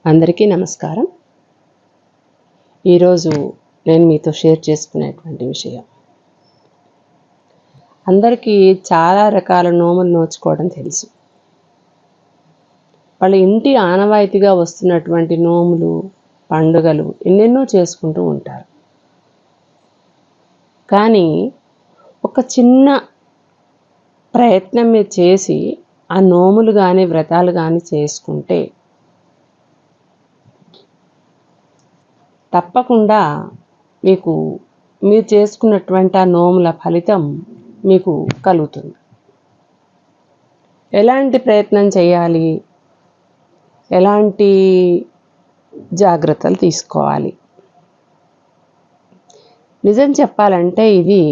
అందరికీ నమస్కారం. ఈరోజు నేను మీతో షేర్ చేసుకునేటువంటి విషయం, అందరికీ చాలా రకాల నోములు నోచుకోవడం తెలుసు. వాళ్ళ ఇంటి ఆనవాయితీగా వస్తున్నటువంటి నోములు, పండుగలు ఎన్నెన్నో చేసుకుంటూ ఉంటారు. కానీ ఒక చిన్న ప్రయత్నం మీరు చేసి ఆ నోములు కానీ వ్రతాలు కానీ చేసుకుంటే తప్పకుండా మీరు చేసుకున్నటువంటి ఆ నోముల ఫలితం మీకు కలుగుతుంది. ఎలాంటి ప్రయత్నం చేయాలి, ఎలాంటి జాగ్రత్తలు తీసుకోవాలి? నిజం చెప్పాలంటే ఇది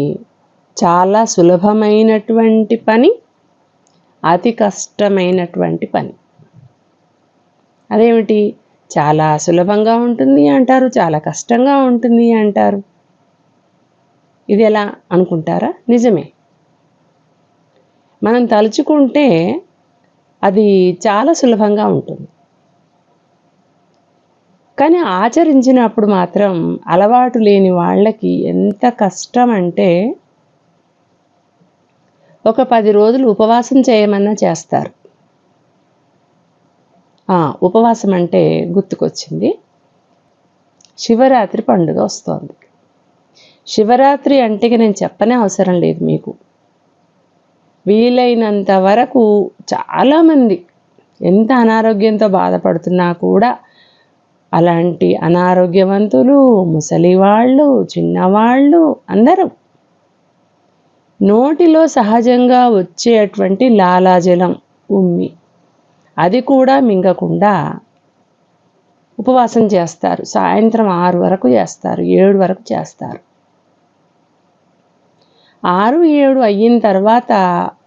చాలా సులభమైనటువంటి పని, అతి కష్టమైనటువంటి పని. అదేమిటి? చాలా సులభంగా ఉంటుంది అంటారు, చాలా కష్టంగా ఉంటుంది అంటారు. ఇది ఎలా అనుకుంటారా? నిజమే. మనం తలుచుకుంటే అది చాలా సులభంగా ఉంటుంది. కానీ ఆచరించినప్పుడు మాత్రం అలవాటు లేని వాళ్ళకి ఎంత కష్టం అంటే, ఒక 10 రోజులు ఉపవాసం చేయమన్నా చేస్తారు. ఉపవాసం అంటే గుర్తుకొచ్చింది, శివరాత్రి పండుగ వస్తోంది. శివరాత్రి అంటే నేను చెప్పనే అవసరం లేదు మీకు. వీలైనంత వరకు చాలామంది ఎంత అనారోగ్యంతో బాధపడుతున్నా కూడా అలాంటి అనారోగ్యవంతులు, ముసలి వాళ్ళు, చిన్నవాళ్ళు అందరూ నోటిలో సహజంగా వచ్చేటువంటి లాలాజలం ఉమ్మి అది కూడా మింగకుండా ఉపవాసం చేస్తారు. సాయంత్రం 6 వరకు చేస్తారు, 7 వరకు చేస్తారు. 6, 7 అయిన తర్వాత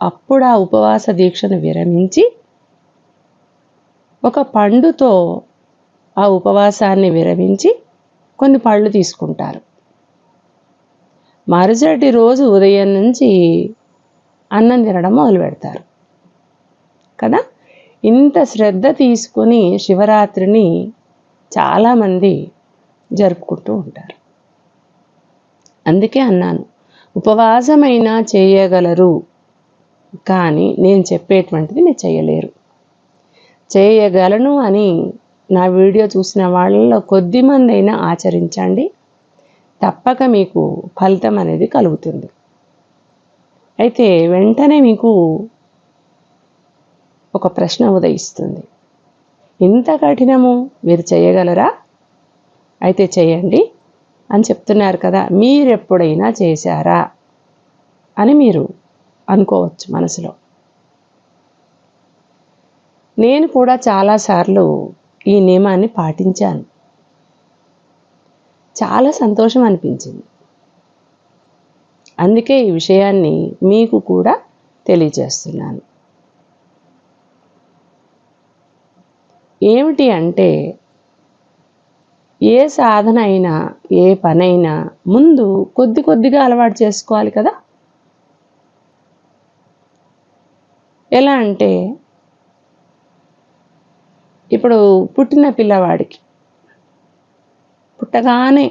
అప్పుడు ఆ ఉపవాస దీక్షను విరమించి ఒక పండుతో ఆ ఉపవాసాన్ని విరమించి కొన్ని పళ్ళు తీసుకుంటారు. మరుసటి రోజు ఉదయం నుంచి అన్నం తినడం మొదలు పెడతారు కదా. ఇంత శ్రద్ధ తీసుకొని శివరాత్రిని చాలామంది జరుపుకుంటూ ఉంటారు. అందుకే అన్నాను, ఉపవాసమైనా చేయగలరు, కానీ నేను చెప్పేటువంటిది మీరు చేయలేరు. చేయగలను అని నా వీడియో చూసిన వాళ్ళలో కొద్దిమంది అయినా ఆచరించండి, తప్పక మీకు ఫలితం అనేది కలుగుతుంది. అయితే వెంటనే మీకు ఒక ప్రశ్న ఉదయిస్తుంది, ఇంత కఠినము మీరు చేయగలరా? అయితే చేయండి అని చెప్తున్నారు కదా, మీరెప్పుడైనా చేశారా అని మీరు అనుకోవచ్చు మనసులో. నేను కూడా చాలాసార్లు ఈ నియమాన్ని పాటించాను. చాలా సంతోషం అనిపించింది. అందుకే ఈ విషయాన్ని మీకు కూడా తెలియజేస్తున్నాను. ఏమిటి అంటే, ఏ సాధన అయినా, ఏ పనైనా ముందు కొద్దిగా అలవాటు చేసుకోవాలి కదా. ఎలా అంటే, ఇప్పుడు పుట్టిన పిల్లవాడికి పుట్టగానే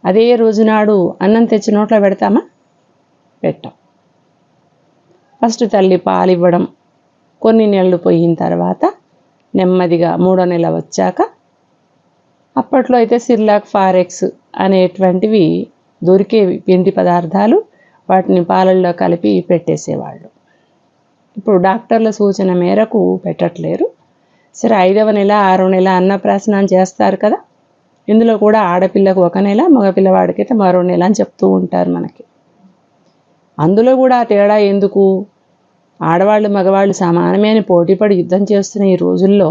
అదే రోజునాడు అన్నం తెచ్చి నోట్లో పెడతామా? పెట్టాం. ఫస్ట్ తల్లి పాలు ఇవ్వడం, కొన్ని నెలలు పోయిన తర్వాత నెమ్మదిగా 3వ నెల వచ్చాక, అప్పట్లో అయితే సిర్లాక్, ఫారెక్స్ అనేటువంటివి దొరికేవి పిండి పదార్థాలు, వాటిని పాలల్లో కలిపి పెట్టేసేవాళ్ళు. ఇప్పుడు డాక్టర్ల సూచన మేరకు పెట్టట్లేరు. సరే 5వ నెల 6వ నెల అన్నప్రాసనం చేస్తారు కదా, ఇందులో కూడా ఆడపిల్లకు 1 నెల, మగపిల్లవాడికైతే మరో నెల అని చెప్తూ ఉంటారు మనకి. అందులో కూడా తేడా ఎందుకు? ఆడవాళ్ళు మగవాళ్ళు సమానమే అని పోటీపడి యుద్ధం చేస్తున్న ఈ రోజుల్లో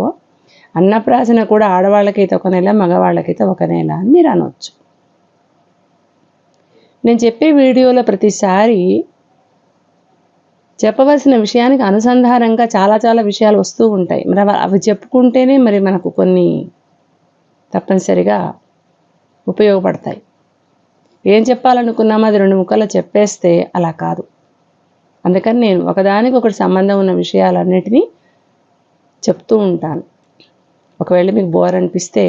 అన్నప్రాసన కూడా ఆడవాళ్ళకైతే 1 నెల, మగవాళ్ళకైతే 1 నెల అని మీరు అనవచ్చు. నేను చెప్పే వీడియోలో ప్రతిసారి చెప్పవలసిన విషయానికి అనుసంధానంగా చాలా విషయాలు వస్తూ ఉంటాయి. మరి అవి చెప్పుకుంటేనే మరి మనకు కొన్ని తప్పనిసరిగా ఉపయోగపడతాయి. ఏం చెప్పాలనుకున్నామో అది 2 ముక్కల్లో చెప్పేస్తే అలా కాదు. అందుకని నేను ఒకదానికి ఒకటి సంబంధం ఉన్న విషయాలన్నిటినీ చెప్తూ ఉంటాను. ఒకవేళ మీకు బోర్ అనిపిస్తే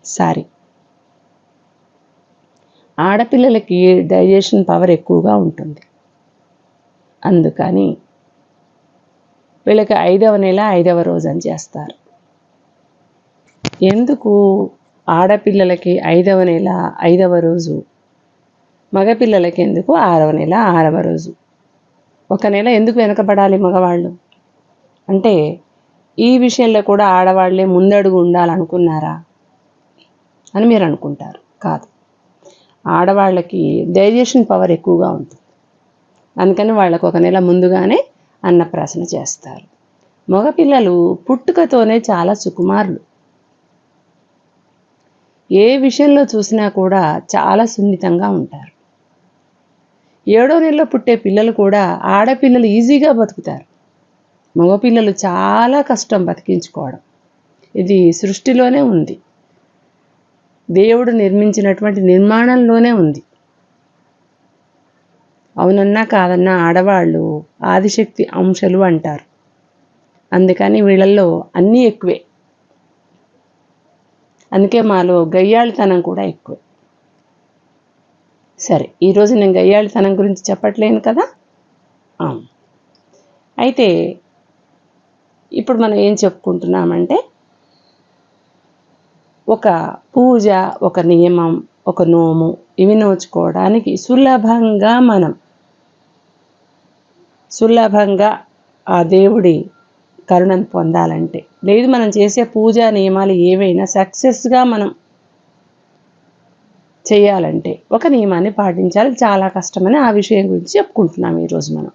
సారీ. ఆడపిల్లలకి డైజెషన్ పవర్ ఎక్కువగా ఉంటుంది. అందుకని వీళ్ళకి 5వ నెల 5వ రోజు అని చేస్తారు. ఎందుకు ఆడపిల్లలకి 5వ నెల 5వ రోజు, మగపిల్లలకి ఎందుకు 6వ నెల 6వ రోజు? ఒక నెల ఎందుకు వెనకబడాలి మగవాళ్ళు అంటే, ఈ విషయంలో కూడా ఆడవాళ్లే ముందడుగు ఉండాలనుకున్నారా అని మీరు అనుకుంటారు. కాదు, ఆడవాళ్ళకి డైజెషన్ పవర్ ఎక్కువగా ఉంటుంది. అందుకని వాళ్ళకు ఒక నెల ముందుగానే అన్నప్రాసన చేస్తారు. మగపిల్లలు పుట్టుకతోనే చాలా సుకుమారులు. ఏ విషయంలో చూసినా కూడా చాలా సున్నితంగా ఉంటారు. 7వ నెలలో పుట్టే పిల్లలు కూడా ఆడపిల్లలు ఈజీగా బతుకుతారు. మగపిల్లలు చాలా కష్టం బతికించుకోవడం. ఇది సృష్టిలోనే ఉంది, దేవుడు నిర్మించినటువంటి నిర్మాణంలోనే ఉంది. అవునన్నా కాదన్నా ఆడవాళ్ళు ఆదిశక్తి అంశలు అంటారు. అందుకని వీళ్ళల్లో అన్నీ ఎక్కువే. అందుకే మాలో గయ్యాళితనం కూడా ఎక్కువే. సరే, ఈరోజు నేను గయ్యాళితనం గురించి చెప్పట్లేను కదా. అయితే ఇప్పుడు మనం ఏం చెప్పుకుంటున్నామంటే, ఒక పూజ, ఒక నియమం, ఒక నోము ఇవి నోచుకోవడానికి సులభంగా ఆ దేవుడి కరుణను పొందాలంటే, లేదు మనం చేసే పూజా నియమాలు ఏవైనా సక్సెస్గా మనం చేయాలంటే ఒక నియమాన్ని పాటించాలి. చాలా కష్టమని ఆ విషయం గురించి చెప్పుకుంటున్నాం ఈరోజు మనం.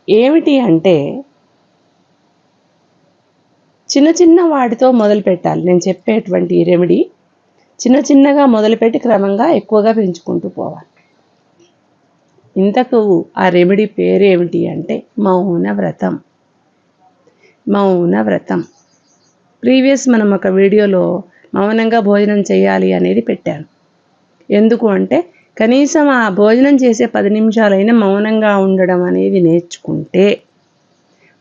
ఏమిటి అంటే, చిన్న చిన్న వాటితో మొదలు పెట్టాలి. నేను చెప్పేటువంటి రెమెడీ చిన్నగా మొదలుపెట్టి క్రమంగా ఎక్కువగా పెంచుకుంటూ పోవాలి. ఇంతకు ఆ రెమెడీ పేరేమిటి అంటే మౌనవ్రతం. ప్రీవియస్ మనం ఒక వీడియోలో మౌనంగా భోజనం చేయాలి అనేది పెట్టాను. ఎందుకు అంటే, కనీసం ఆ భోజనం చేసే 10 నిమిషాలైనా మౌనంగా ఉండడం అనేది నేర్చుకుంటే,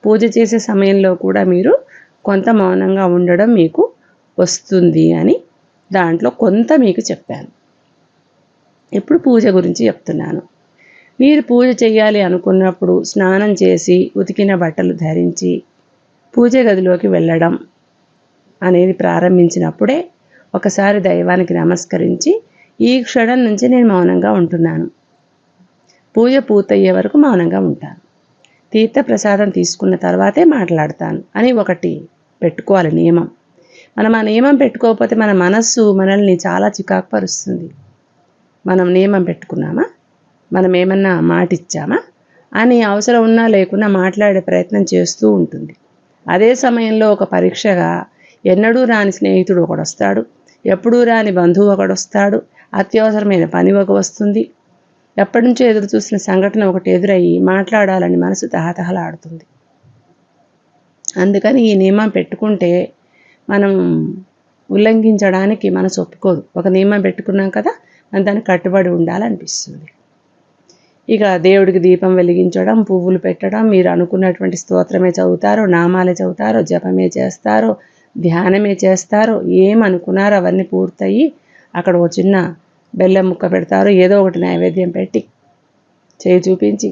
పూజ చేసే సమయంలో కూడా మీరు కొంత మౌనంగా ఉండడం మీకు వస్తుంది అని దాంట్లో కొంత మీకు చెప్పాను. ఇప్పుడు పూజ గురించి చెప్తున్నాను. మీరు పూజ చేయాలి అనుకున్నప్పుడు స్నానం చేసి ఉతికిన బట్టలు ధరించి పూజ గదిలోకి వెళ్ళడం అనేది ప్రారంభించినప్పుడే ఒకసారి దైవానికి నమస్కరించి, ఈ క్షణం నుంచి నేను మౌనంగా ఉంటున్నాను, పూజ పూర్తయ్యే వరకు మౌనంగా ఉంటాను, తీర్థప్రసాదం తీసుకున్న తర్వాతే మాట్లాడతాను అని ఒకటి పెట్టుకోవాలి నియమం. మనం ఆ నియమం పెట్టుకోకపోతే మన మనస్సు మనల్ని చాలా చికాకు పరుస్తుంది. మనం నియమం పెట్టుకున్నామా, మనం ఏమన్నా మాట ఇచ్చామా అని అవసరం ఉన్నా లేకున్నా మాట్లాడే ప్రయత్నం చేస్తూ ఉంటుంది. అదే సమయంలో ఒక పరీక్షగా ఎన్నడూ రాని స్నేహితుడు ఒకడు వస్తాడు, ఎప్పుడూ రాని బంధువు ఒకడు వస్తాడు, అత్యవసరమైన పని ఒక వస్తుంది, ఎప్పటి నుంచో ఎదురు చూసిన సంఘటన ఒకటి ఎదురయ్యి మాట్లాడాలని మనసు తహతహలాడుతుంది. అందుకని ఈ నియమం పెట్టుకుంటే మనం ఉల్లంఘించడానికి మనసు ఒప్పుకోదు. ఒక నియమం పెట్టుకున్నాం కదా, మనం దానికి కట్టుబడి ఉండాలనిపిస్తుంది. ఇక దేవుడికి దీపం వెలిగించడం, పువ్వులు పెట్టడం, మీరు అనుకున్నటువంటి స్తోత్రమే చదువుతారో, నామాలే చదువుతారో, జపమే చేస్తారో, ధ్యానమే చేస్తారో, ఏమనుకున్నారో అవన్నీ పూర్తయి అక్కడ ఒక చిన్న బెల్లం ముక్క పెడతారు, ఏదో ఒకటి నైవేద్యం పెట్టి చేయి చూపించి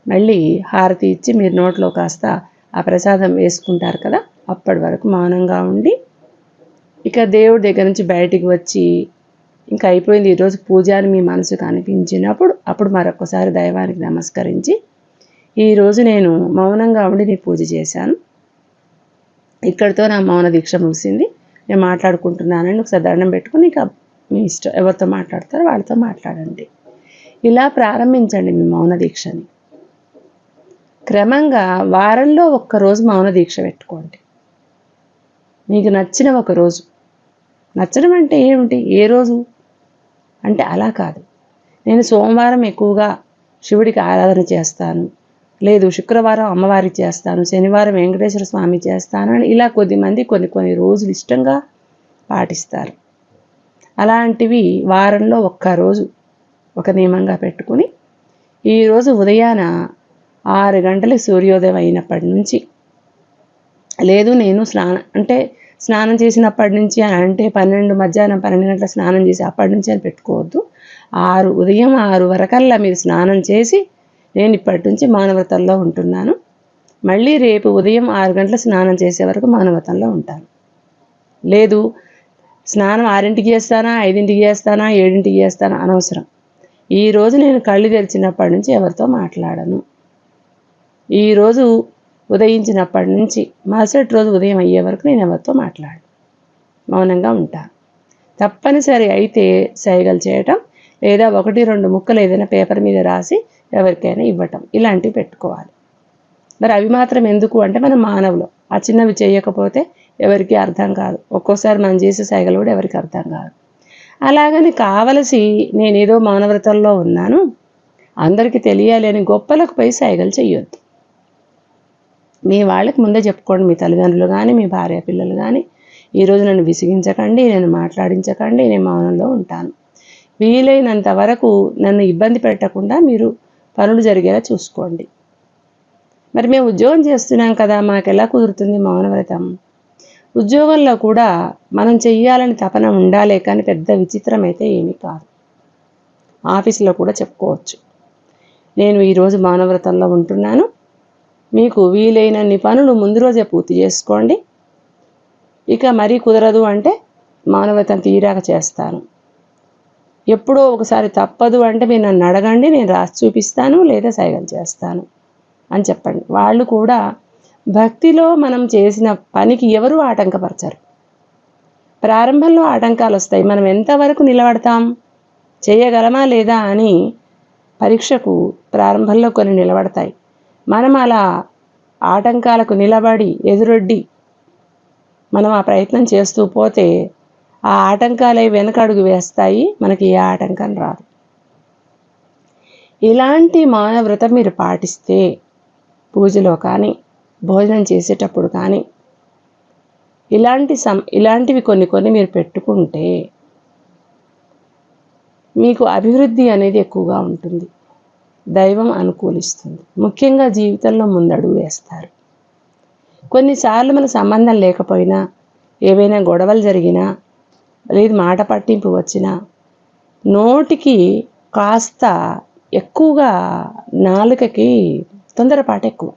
మళ్ళీ హారతి ఇచ్చి మీరు నోట్లో కాస్త ఆ ప్రసాదం వేసుకుంటారు కదా. అప్పటి వరకు మౌనంగా ఉండి ఇక దేవుడి దగ్గర నుంచి బయటికి వచ్చి ఇంకా అయిపోయింది ఈరోజు పూజ అని మీ మనసుకు అనిపించినప్పుడు అప్పుడు మరొకసారి దైవానికి నమస్కరించి, ఈరోజు నేను మౌనంగా ఉండి నీ పూజ చేశాను, ఇక్కడితో నా మౌన దీక్ష ముగిసింది, నేను మాట్లాడుకుంటున్నానని ఒకసారి దండం పెట్టుకుని ఇక మీ ఇష్టం, ఎవరితో మాట్లాడతారో వాళ్ళతో మాట్లాడండి. ఇలా ప్రారంభించండి మీ మౌన దీక్షని. క్రమంగా వారంలో ఒక్కరోజు మౌన దీక్ష పెట్టుకోండి. మీకు నచ్చిన ఒక రోజు. నచ్చడం అంటే ఏమిటి, ఏ రోజు అంటే అలా కాదు, నేను సోమవారం ఎక్కువగా శివుడికి ఆరాధన చేస్తాను, లేదు శుక్రవారం అమ్మవారికి చేస్తాను, శనివారం వెంకటేశ్వర స్వామి చేస్తాను అని ఇలా కొద్దిమంది కొన్ని రోజులు ఇష్టంగా పాటిస్తారు. అలాంటివి వారంలో ఒక్కరోజు ఒక నియమంగా పెట్టుకుని, ఈరోజు ఉదయాన 6 గంటలకు సూర్యోదయం అయినప్పటి నుంచి లేదు నేను స్నానం చేసినప్పటి నుంచి అంటే 12 మధ్యాహ్నం 12 గంటల స్నానం చేసి అప్పటి నుంచి అని పెట్టుకోవద్దు. ఉదయం 6 వరకల్లా మీరు స్నానం చేసి నేను ఇప్పటి నుంచి మౌనవ్రతంలో ఉంటున్నాను, మళ్ళీ రేపు ఉదయం 6 గంటల స్నానం చేసే వరకు మౌనవ్రతంలో ఉంటాను. లేదు స్నానం 6ంటికి చేస్తానా, 5ంటికి చేస్తానా, 7ంటికి చేస్తానా అనవసరం. ఈరోజు నేను కళ్ళు తెరిచినప్పటి నుంచి ఎవరితో మాట్లాడను. ఈరోజు ఉదయించినప్పటి నుంచి మరుసటి రోజు ఉదయం అయ్యే వరకు నేను ఎవరితో మాట్లాడను, మౌనంగా ఉంటాను. తప్పనిసరి అయితే సైగలు చేయటం లేదా 1-2 ముక్కలు ఏదైనా పేపర్ మీద రాసి ఎవరికైనా ఇవ్వటం, ఇలాంటివి పెట్టుకోవాలి. మరి అవి మాత్రం ఎందుకు అంటే మనం మానవులు, ఆ చిన్నవి చేయకపోతే ఎవరికి అర్థం కాదు. ఒక్కోసారి మనం చేసే సైగలు కూడా ఎవరికి అర్థం కాదు. అలాగని కావలసి నేనేదో మౌనవ్రతంలో ఉన్నాను అందరికీ తెలియాలి అని గొప్పలకు పోయి సైగలు చెయ్యొద్దు. మీ వాళ్ళకి ముందే చెప్పుకోండి, మీ తల్లిదండ్రులు కానీ మీ భార్య పిల్లలు కానీ, ఈరోజు నన్ను విసిగించకండి, నేను మాట్లాడించకండి, నేను మౌనంలో ఉంటాను. వీలైనంత వరకు నన్ను ఇబ్బంది పెట్టకుండా మీరు పనులు జరిగేలా చూసుకోండి. మరి మేము ఉద్యోగం చేస్తున్నాం కదా, మాకెలా కుదురుతుంది మౌనవ్రతం? ఉద్యోగంలో కూడా మనం చెయ్యాలని తపన ఉండాలే కానీ పెద్ద విచిత్రం అయితే ఏమీ కాదు. ఆఫీసులో కూడా చెప్పుకోవచ్చు, నేను ఈరోజు మౌనవ్రతంలో ఉంటున్నాను, మీకు వీలైనన్ని పనులు ముందు రోజే పూర్తి చేసుకోండి, ఇక మరీ కుదరదు అంటే మౌనవ్రతం తీరాక చేస్తాను, ఎప్పుడో ఒకసారి తప్పదు అంటే మీరు నన్ను అడగండి, నేను రాసి చూపిస్తాను లేదా సైగలు చేస్తాను అని చెప్పండి. వాళ్ళు కూడా భక్తిలో మనం చేసిన పనికి ఎవరు ఆటంకపరచరు. ప్రారంభంలో ఆటంకాలు వస్తాయి, మనం ఎంతవరకు నిలబడతాం, చేయగలమా లేదా అని పరీక్షకు ప్రారంభంలో కొన్ని నిలబడతాయి. మనం అలా ఆటంకాలకు నిలబడి ఎదురొడ్డి మనం ఆ ప్రయత్నం చేస్తూ పోతే ఆ ఆటంకాలే వెనకడుగు వేస్తాయి, మనకి ఏ ఆటంకం రాదు. ఇలాంటి మౌనవ్రతం మీరు పాటిస్తే పూజలో కానీ భోజనం చేసేటప్పుడు కానీ ఇలాంటివి కొన్ని మీరు పెట్టుకుంటే మీకు అభివృద్ధి అనేది ఎక్కువగా ఉంటుంది, దైవం అనుకూలిస్తుంది, ముఖ్యంగా జీవితంలో ముందడుగు వేస్తారు. కొన్నిసార్లు మన సంబంధం లేకపోయినా, ఏవైనా గొడవలు జరిగినా, లేదు మాట పట్టింపు వచ్చినా, నోటికి కాస్త ఎక్కువగా నాలుకకి తొందరపాటు ఎక్కువ,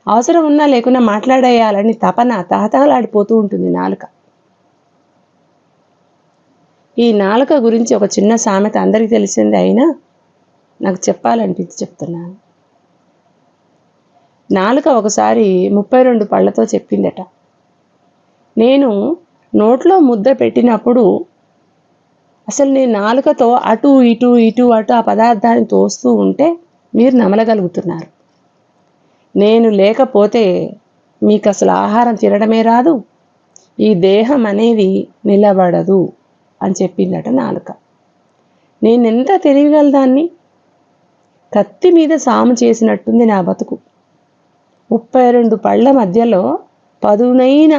అవసరం ఉన్నా లేకున్నా మాట్లాడేయాలని తపన తహతహలాడిపోతూ ఉంటుంది నాలుక. ఈ నాలుక గురించి ఒక చిన్న సామెత అందరికీ తెలిసిందే అయినా నాకు చెప్పాలనిపించి చెప్తున్నాను. నాలుక ఒకసారి 32 పళ్ళతో చెప్పిందట, నేను నోట్లో ముద్ద పెట్టినప్పుడు అసలు నేను నాలుకతో అటు ఇటు ఆ పదార్థాన్ని తోస్తూ ఉంటే మీరు నమలగలుగుతున్నారు, నేను లేకపోతే మీకు అసలు ఆహారం తినడమే రాదు, ఈ దేహం అనేది నిలబడదు అని చెప్పిందట నాలుక. నేనెంత తెలియగలదాన్ని, కత్తి మీద సాము చేసినట్టుంది నా బతుకు. 32 పళ్ళ మధ్యలో పదునైన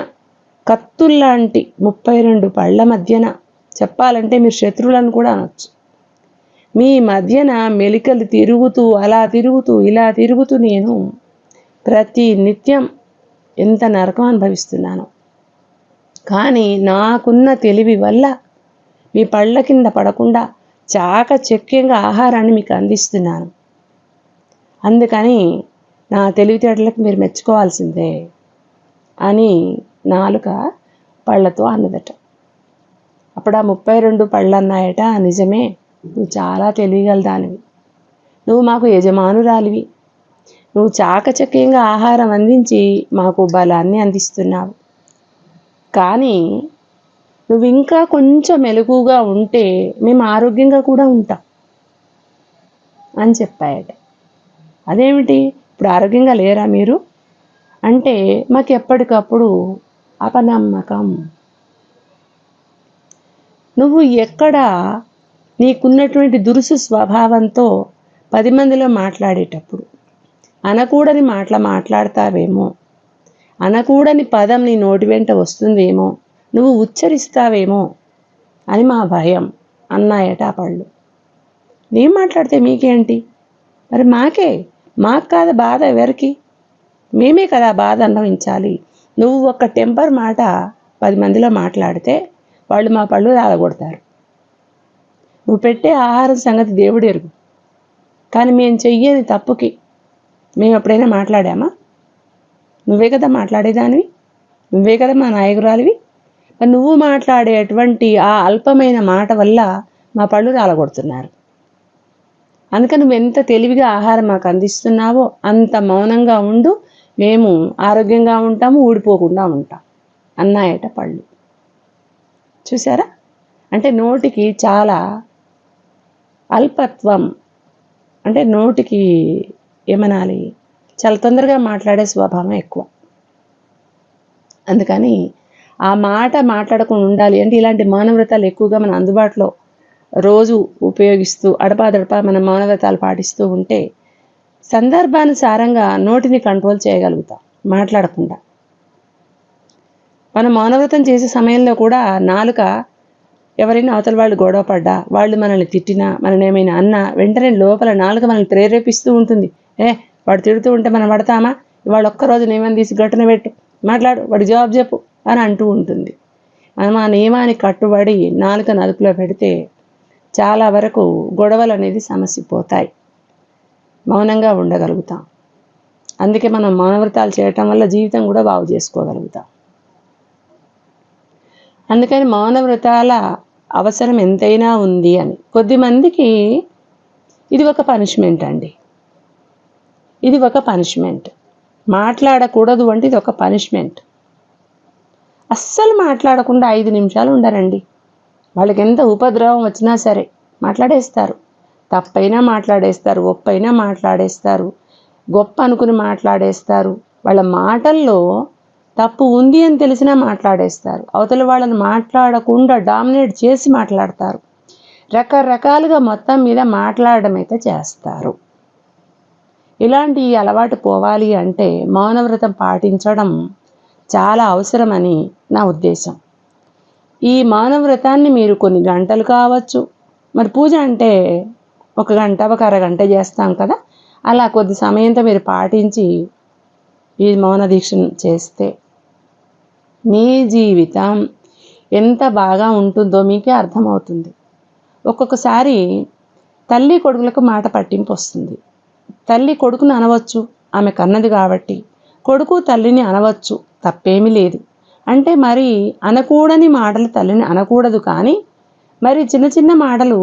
కత్తుల్లాంటి 32 పళ్ళ మధ్యన, చెప్పాలంటే మీరు శత్రువులను కూడా అనొచ్చు, మీ మధ్యన మెలికలు తిరుగుతూ అలా తిరుగుతూ ఇలా తిరుగుతూ నేను ప్రతి నిత్యం ఎంత నరకం అనుభవిస్తున్నాను. కానీ నాకున్న తెలివి వల్ల మీ పళ్ళ కింద పడకుండా చాకచక్యంగా ఆహారాన్ని మీకు అందిస్తున్నాను, అందుకని నా తెలివితేటలకు మీరు మెచ్చుకోవాల్సిందే అని నాలుక పళ్ళతో అన్నదట. అప్పుడు ఆ 32 పళ్ళు అన్నాయట, నిజమే, నువ్వు చాలా తెలియగలదానివి, నువ్వు మాకు యజమానురాలివి, నువ్వు చాకచక్యంగా ఆహారం అందించి మాకు బలాన్ని అందిస్తున్నావు, కానీ నువ్వు ఇంకా కొంచెం మెలకుగా ఉంటే మేము ఆరోగ్యంగా కూడా ఉంటాం అని చెప్పాయట. అదేమిటి, ఇప్పుడు ఆరోగ్యంగా లేరా మీరు అంటే, మాకు ఎప్పటికప్పుడు అపనమ్మకం, నువ్వు ఎక్కడ నీకున్నటువంటి దురుసు స్వభావంతో 10 మందిలో మాట్లాడేటప్పుడు అనకూడని మాట్లాడతావేమో, అనకూడని పదం నీ నోటి వెంట వస్తుందేమో, నువ్వు ఉచ్చరిస్తావేమో అని మా భయం అన్నాయట ఆ పళ్ళు. నేను మాట్లాడితే మీకేంటి, మరి మాకు కాదు బాధ ఎవరికి, మేమే కదా బాధ అనుభవించాలి. నువ్వు ఒక్క టెంపర్ మాట 10 మందిలో మాట్లాడితే వాళ్ళు మా పళ్ళు రాలగొడతారు. నువ్వు పెట్టే ఆహారం సంగతి దేవుడు ఎరుగు. కానీ మేము చెయ్యేది తప్పుకి మేము ఎప్పుడైనా మాట్లాడామా? నువ్వే కదా మాట్లాడేదానివి, నువ్వే కదా మా నాయకురాలివి. నువ్వు మాట్లాడేటువంటి ఆ అల్పమైన మాట వల్ల మా పళ్ళు రాలగొడుతున్నారు. అందుకని నువ్వు ఎంత తెలివిగా ఆహారం మాకు అందిస్తున్నావో అంత మౌనంగా ఉండు, మేము ఆరోగ్యంగా ఉంటాము, ఊడిపోకుండా ఉంటాం అన్నాయట పళ్ళు. చూసారా? అంటే నోటికి చాలా అల్పత్వం, అంటే నోటికి ఏమనాలి, చాలా తొందరగా మాట్లాడే స్వభావం ఎక్కువ. అందుకని ఆ మాట మాట్లాడకుండా ఉండాలి అంటే ఇలాంటి మౌనవ్రతాలు ఎక్కువగా మన అందుబాటులో రోజు ఉపయోగిస్తూ అడపాదడపా మన మౌనవ్రతాలు పాటిస్తూ ఉంటే సందర్భానుసారంగా నోటిని కంట్రోల్ చేయగలుగుతాం మాట్లాడకుండా. మనం మౌనవ్రతం చేసే సమయంలో కూడా నాలుక ఎవరైనా అవతల వాళ్ళు గొడవ పడ్డా, వాళ్ళు మనల్ని తిట్టినా, మనల్ని ఏమైనా అన్నా వెంటనే లోపల నాలుక మనల్ని ప్రేరేపిస్తూ ఉంటుంది. వాడు తిడుతూ ఉంటే మనం పడతామా, ఇవాళ ఒక్కరోజు నియమం తీసి గట్టున పెట్టు, మాట్లాడు, వాడి జవాబు చెప్పు అని అంటూ ఉంటుంది. మనం ఆ నియమానికి కట్టుబడి నాలుకను అదుపులో పెడితే చాలా వరకు గొడవలు అనేది సమసిపోతాయి, మౌనంగా ఉండగలుగుతాం. అందుకే మనం మౌనవ్రతాలు చేయటం వల్ల జీవితం కూడా బాగు చేసుకోగలుగుతాం. అందుకని మౌనవ్రతాల అవసరం ఎంతైనా ఉంది అని. కొద్దిమందికి ఇది ఒక పనిష్మెంట్ అండి, ఇది ఒక పనిష్మెంట్. మాట్లాడకూడదు అంటే ఇది ఒక పనిష్మెంట్. అస్సలు మాట్లాడకుండా 5 నిమిషాలు ఉండరండి. వాళ్ళకి ఎంత ఉపద్రవం వచ్చినా సరే మాట్లాడేస్తారు. తప్పైనా మాట్లాడేస్తారు, ఒప్పైనా మాట్లాడేస్తారు, గొప్ప అనుకుని మాట్లాడేస్తారు. వాళ్ళ మాటల్లో తప్పు ఉంది అని తెలిసినా మాట్లాడేస్తారు. అవతల వాళ్ళని మాట్లాడకుండా డామినేట్ చేసి మాట్లాడతారు. రకరకాలుగా మొత్తం మీద మాట్లాడడం అయితే చేస్తారు. ఇలాంటి ఈ అలవాటు పోవాలి అంటే మౌనవ్రతం పాటించడం చాలా అవసరమని నా ఉద్దేశం. ఈ మౌనవ్రతాన్ని మీరు కొన్ని గంటలు కావచ్చు, మరి పూజ అంటే 1 గంట, 1 అరగంట చేస్తాం కదా, అలా కొద్ది సమయంతో మీరు పాటించి ఈ మౌన దీక్షను చేస్తే మీ జీవితం ఎంత బాగా ఉంటుందో మీకే అర్థమవుతుంది. ఒక్కొక్కసారి తల్లి కొడుకులకు మాట పట్టింపు వస్తుంది. తల్లి కొడుకుని అనవచ్చు, ఆమె కన్నది కాబట్టి. కొడుకు తల్లిని అనవచ్చు, తప్పేమీ లేదు. అంటే మరి అనకూడని మాటలు తల్లిని అనకూడదు, కానీ మరి చిన్న చిన్న మాటలు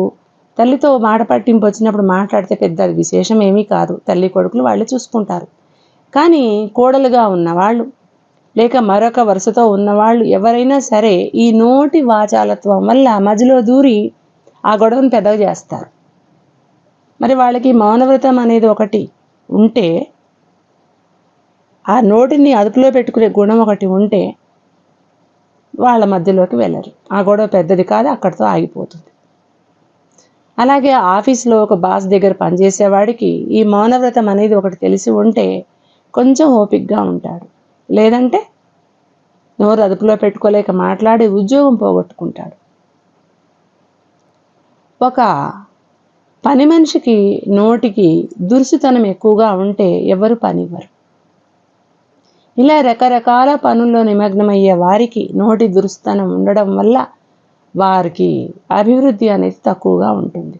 తల్లితో మాట పట్టింపు వచ్చినప్పుడు మాట్లాడితే పెద్ద విశేషం ఏమీ కాదు, తల్లి కొడుకులు వాళ్ళు చూసుకుంటారు. కానీ కోడలుగా ఉన్నవాళ్ళు లేక మరొక వరుసతో ఉన్నవాళ్ళు ఎవరైనా సరే ఈ నోటి వాచాలత్వం వల్ల మధ్యలో దూరి ఆ గొడవను పెద్దగా చేస్తారు. మరి వాళ్ళకి మౌనవ్రతం అనేది ఒకటి ఉంటే, ఆ నోటిని అదుపులో పెట్టుకునే గుణం ఒకటి ఉంటే వాళ్ళ మధ్యలోకి వెళ్ళరు. ఆ గొడవ పెద్దది కాదు, అక్కడితో ఆగిపోతుంది. అలాగే ఆఫీస్లో ఒక బాస్ దగ్గర పనిచేసేవాడికి ఈ మౌనవ్రతం అనేది ఒకటి తెలిసి ఉంటే కొంచెం ఓపికగా ఉంటాడు. లేదంటే నోరు అదుపులో పెట్టుకోలేక మాట్లాడి ఉద్యోగం పోగొట్టుకుంటాడు. ఒక పని మనిషికి నోటికి దురుసుతనం ఎక్కువగా ఉంటే ఎవరు పనివ్వరు. ఇలా రకరకాల పనుల్లో నిమగ్నమయ్యే వారికి నోటి దురుసుతనం ఉండడం వల్ల వారికి అభివృద్ధి అనేది తక్కువగా ఉంటుంది.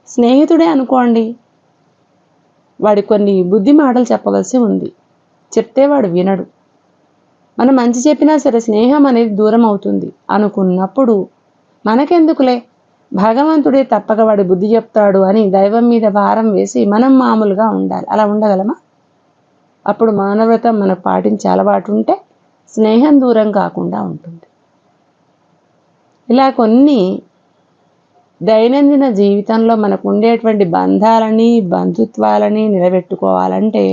స్నేహితుడే అనుకోండి, వాడి కొన్ని బుద్ధి మాటలు చెప్పవలసి ఉంది, చెప్తే వాడు వినడు. మనం మంచి చెప్పినా సరే స్నేహం అనేది దూరం అవుతుంది అనుకున్నప్పుడు మనకెందుకులే, భగవంతుడే తప్పక వాడి బుద్ధి చెప్తాడు అని దైవం మీద భారం వేసి మనం మామూలుగా ఉండాలి. అలా ఉండగలమా? అప్పుడు మౌనవ్రతం మనకు పాటించే అలవాటు ఉంటే స్నేహం దూరం కాకుండా ఉంటుంది. ఇలా కొన్ని దైనందిన జీవితంలో మనకు ఉండేటువంటి బంధాలని బంధుత్వాలని నిలబెట్టుకోవాలంటే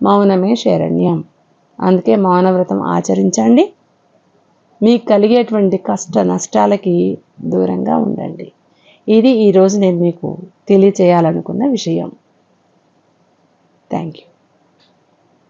మౌనమే శరణ్యం. అందుకే మౌనవ్రతం ఆచరించండి. మీకు కలిగేటువంటి కష్ట నష్టాలకి దూరంగా ఉండండి. ఇది ఈరోజు నేను మీకు తెలియచేయాలనుకున్న విషయం. Thank you.